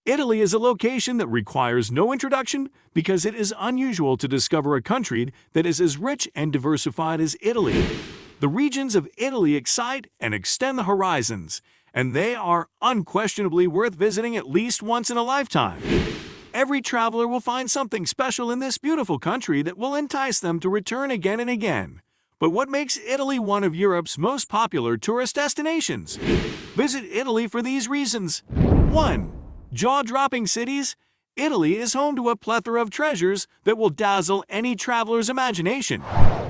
Italy is a location that requires no introduction because it is unusual to discover a country that is as rich and diversified as Italy. The regions of Italy excite and extend the horizons, and they are unquestionably worth visiting at least once in a lifetime. Every traveler will find something special in this beautiful country that will entice them to return again and again. But what makes Italy one of Europe's most popular tourist destinations? Visit Italy for these reasons. 1. Jaw-dropping cities. Italy is home to a plethora of treasures that will dazzle any traveler's imagination.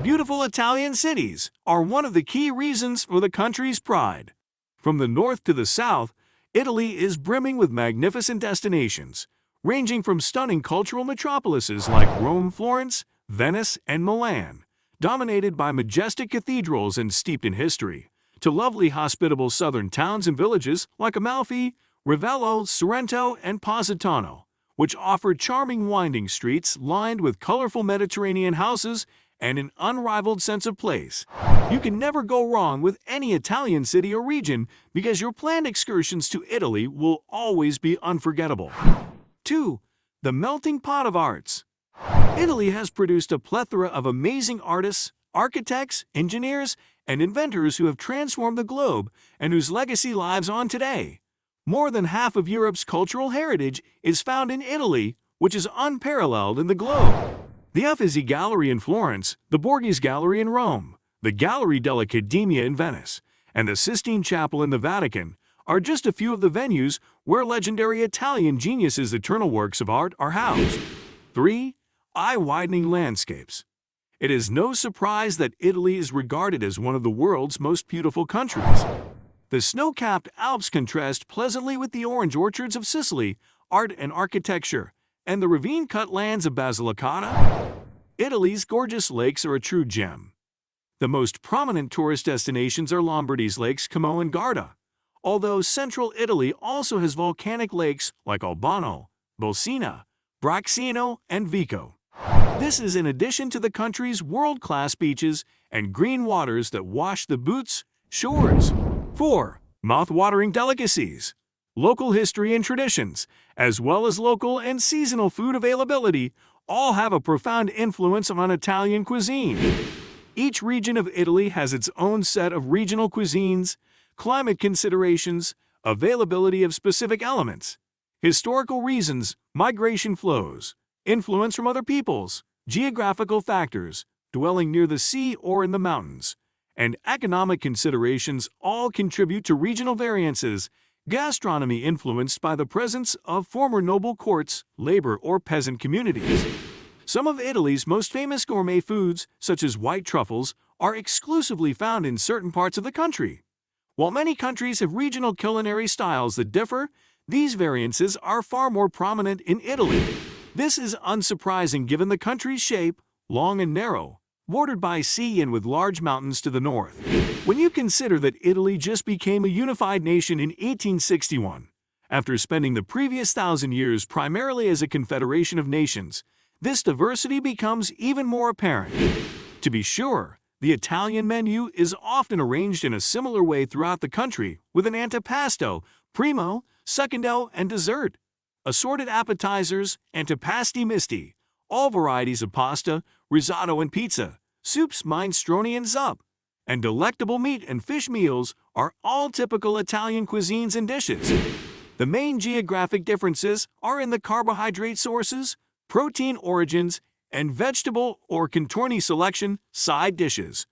Beautiful Italian cities are one of the key reasons for the country's pride. From the north to the south, Italy is brimming with magnificent destinations, ranging from stunning cultural metropolises like Rome, Florence, Venice, and Milan, dominated by majestic cathedrals and steeped in history, to lovely hospitable southern towns and villages like Amalfi, Ravello, Sorrento, and Positano, which offer charming winding streets lined with colorful Mediterranean houses and an unrivaled sense of place. You can never go wrong with any Italian city or region because your planned excursions to Italy will always be unforgettable. 2. The melting pot of arts. Italy has produced a plethora of amazing artists, architects, engineers, and inventors who have transformed the globe and whose legacy lives on today. More than half of Europe's cultural heritage is found in Italy, which is unparalleled in the globe. The Uffizi Gallery in Florence, the Borghese Gallery in Rome, the Gallery dell'Accademia in Venice, and the Sistine Chapel in the Vatican are just a few of the venues where legendary Italian geniuses' eternal works of art are housed. 3. Eye-widening landscapes. It is no surprise that Italy is regarded as one of the world's most beautiful countries. The snow-capped Alps contrast pleasantly with the orange orchards of Sicily, art and architecture, and the ravine-cut lands of Basilicata. Italy's gorgeous lakes are a true gem. The most prominent tourist destinations are Lombardy's lakes Como and Garda, although central Italy also has volcanic lakes like Albano, Bolsena, Bracciano, and Vico. This is in addition to the country's world-class beaches and green waters that wash the boots shores. 4. Mouth-watering delicacies. Local history and traditions, as well as local and seasonal food availability, all have a profound influence on Italian cuisine. Each region of Italy has its own set of regional cuisines, climate considerations, availability of specific elements, historical reasons, migration flows, influence from other peoples, geographical factors, dwelling near the sea or in the mountains, and economic considerations all contribute to regional variances. Gastronomy influenced by the presence of former noble courts, labor, or peasant communities. Some of Italy's most famous gourmet foods, such as white truffles, are exclusively found in certain parts of the country. While many countries have regional culinary styles that differ, these variances are far more prominent in Italy. This is unsurprising given the country's shape, long and narrow, bordered by sea and with large mountains to the north. When you consider that Italy just became a unified nation in 1861, after spending the previous 1,000 years primarily as a confederation of nations, this diversity becomes even more apparent. To be sure, the Italian menu is often arranged in a similar way throughout the country, with an antipasto, primo, secondo, and dessert, assorted appetizers, antipasti misti, all varieties of pasta, risotto and pizza, soups, minestrone and zup, and delectable meat and fish meals are all typical Italian cuisines and dishes. The main geographic differences are in the carbohydrate sources, protein origins, and vegetable or contorni selection side dishes.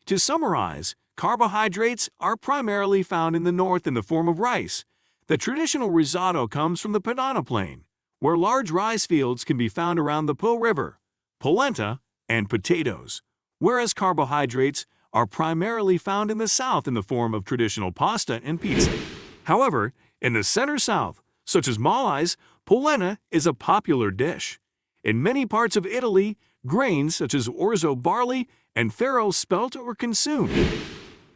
To summarize, carbohydrates are primarily found in the north in the form of rice. The traditional risotto comes from the Padana Plain, where large rice fields can be found around the Po River, polenta, and potatoes, whereas carbohydrates are primarily found in the south in the form of traditional pasta and pizza. However, in the center-south, such as Molise, polenta is a popular dish. In many parts of Italy, grains such as orzo barley and farro spelt are consumed.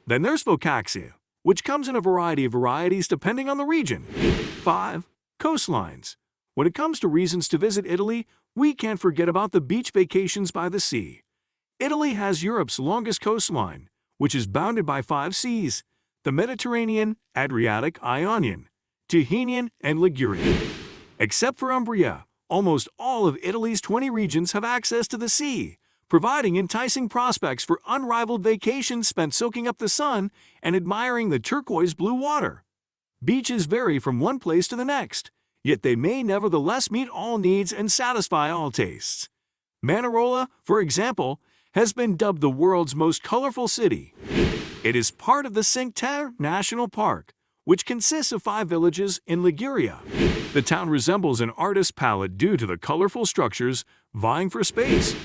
Then there's focaccia, which comes in a variety of varieties depending on the region. 5. Coastlines. When it comes to reasons to visit Italy, we can't forget about the beach vacations by the sea. Italy has Europe's longest coastline, which is bounded by 5 seas: the Mediterranean, Adriatic, Ionian, Tyrrhenian, and Ligurian. Except for Umbria, almost all of Italy's 20 regions have access to the sea, providing enticing prospects for unrivaled vacations spent soaking up the sun and admiring the turquoise blue water. Beaches vary from one place to the next, yet they may nevertheless meet all needs and satisfy all tastes. Manarola, for example, has been dubbed the world's most colorful city. It is part of the Cinque Terre National Park, which consists of 5 villages in Liguria. The town resembles an artist's palette due to the colorful structures vying for space.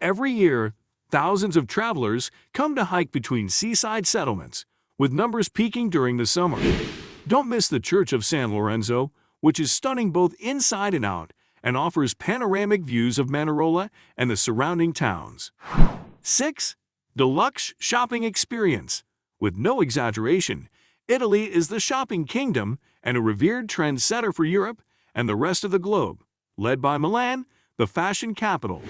Every year, thousands of travelers come to hike between seaside settlements, with numbers peaking during the summer. Don't miss the Church of San Lorenzo, which is stunning both inside and out and offers panoramic views of Manarola and the surrounding towns. 6. Deluxe shopping experience. With no exaggeration, Italy is the shopping kingdom and a revered trendsetter for Europe and the rest of the globe, led by Milan, the fashion capital.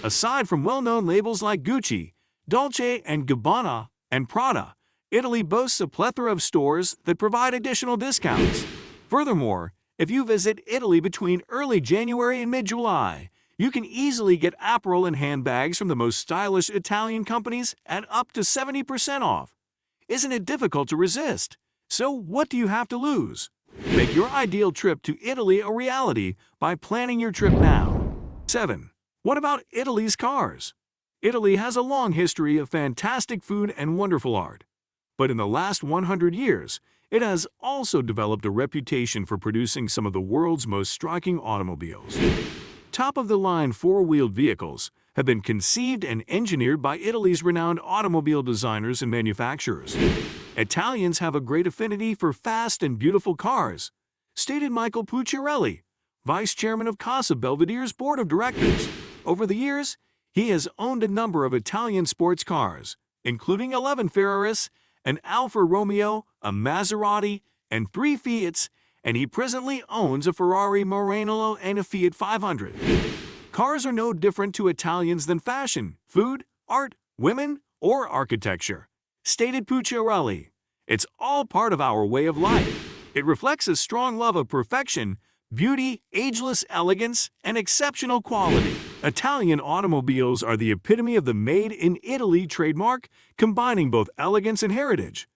Aside from well-known labels like Gucci, Dolce & Gabbana, and Prada, Italy boasts a plethora of stores that provide additional discounts. Furthermore, if you visit Italy between early January and mid-July, you can easily get apparel and handbags from the most stylish Italian companies at up to 70% off. Isn't it difficult to resist? So what do you have to lose? Make your ideal trip to Italy a reality by planning your trip now. 7. What about Italy's cars? Italy has a long history of fantastic food and wonderful art. But in the last 100 years, it has also developed a reputation for producing some of the world's most striking automobiles. Top-of-the-line four-wheeled vehicles have been conceived and engineered by Italy's renowned automobile designers and manufacturers. Italians have a great affinity for fast and beautiful cars, stated Michael Pucciarelli, vice chairman of Casa Belvedere's board of directors. Over the years, he has owned a number of Italian sports cars, including 11 Ferraris, an Alfa Romeo, a Maserati, and 3 Fiats, and he presently owns a Ferrari Muranello and a Fiat 500. Cars are no different to Italians than fashion, food, art, women, or architecture, stated Pucciarelli. It's all part of our way of life. It reflects a strong love of perfection, beauty, ageless elegance, and exceptional quality. Italian automobiles are the epitome of the Made in Italy trademark, combining both elegance and heritage.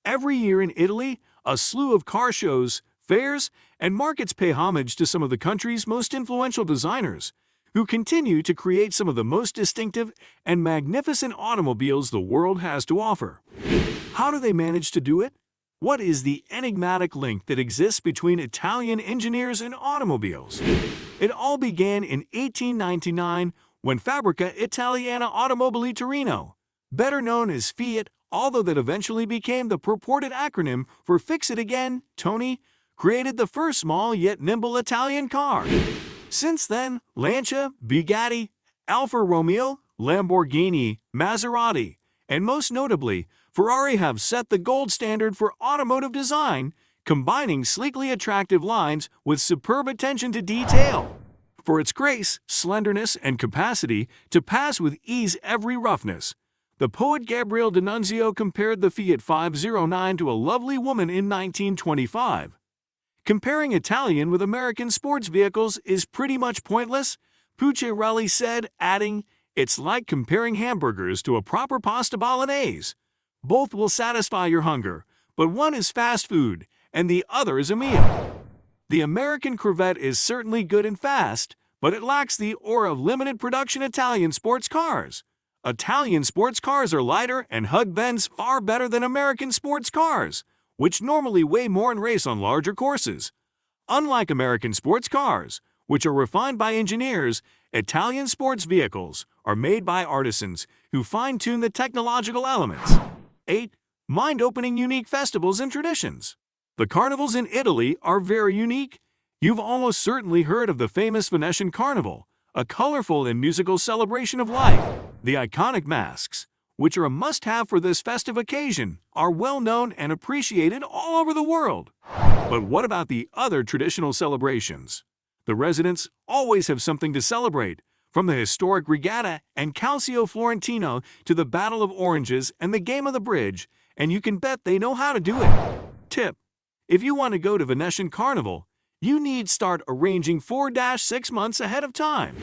Every year in Italy, a slew of car shows, fairs, and markets pay homage to some of the country's most influential designers, who continue to create some of the most distinctive and magnificent automobiles the world has to offer. How do they manage to do it? What is the enigmatic link that exists between Italian engineers and automobiles? It all began in 1899 when Fabbrica Italiana Automobili Torino, better known as Fiat, although that eventually became the purported acronym for Fix It Again, Tony, created the first small yet nimble Italian car. Since then, Lancia, Bugatti, Alfa Romeo, Lamborghini, Maserati, and most notably, Ferrari have set the gold standard for automotive design, combining sleekly attractive lines with superb attention to detail. For its grace, slenderness, and capacity to pass with ease every roughness, the poet Gabriele D'Annunzio compared the Fiat 509 to a lovely woman in 1925. Comparing Italian with American sports vehicles is pretty much pointless, Pucciarelli said, adding, "It's like comparing hamburgers to a proper pasta bolognese. Both will satisfy your hunger, but one is fast food, and the other is a meal." The American Corvette is certainly good and fast, but it lacks the aura of limited production Italian sports cars. Italian sports cars are lighter and hug bends far better than American sports cars, which normally weigh more and race on larger courses. Unlike American sports cars, which are refined by engineers, Italian sports vehicles are made by artisans who fine-tune the technological elements. 8. Mind-opening unique festivals and traditions. The carnivals in Italy are very unique. You've almost certainly heard of the famous Venetian Carnival, a colorful and musical celebration of life. The iconic masks, which are a must-have for this festive occasion, are well known and appreciated all over the world. But what about the other traditional celebrations? The residents always have something to celebrate, from the historic regatta and Calcio Florentino to the Battle of Oranges and the Game of the Bridge, and you can bet they know how to do it. Tip: if you want to go to Venetian Carnival, you need start arranging 4-6 months ahead of time.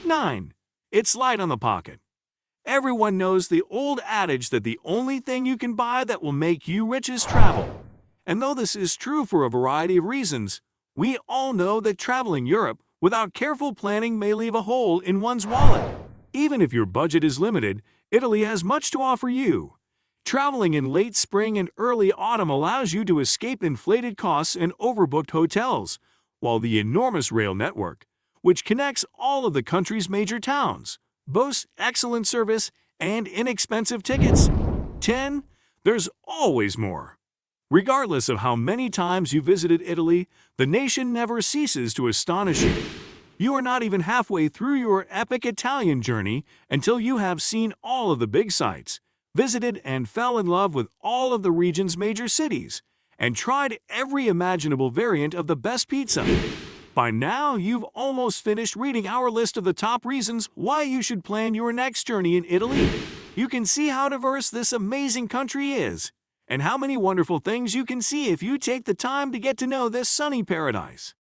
9. It's light on the pocket. Everyone knows the old adage that the only thing you can buy that will make you rich is travel. And though this is true for a variety of reasons, we all know that traveling Europe without careful planning may leave a hole in one's wallet. Even if your budget is limited, Italy has much to offer you. Traveling in late spring and early autumn allows you to escape inflated costs and overbooked hotels, while the enormous rail network, which connects all of the country's major towns, boasts excellent service and inexpensive tickets. 10. There's always more. Regardless of how many times you visited Italy, the nation never ceases to astonish you. You are not even halfway through your epic Italian journey until you have seen all of the big sights, visited and fell in love with all of the region's major cities, and tried every imaginable variant of the best pizza. By now, you've almost finished reading our list of the top reasons why you should plan your next journey in Italy. You can see how diverse this amazing country is, and how many wonderful things you can see if you take the time to get to know this sunny paradise.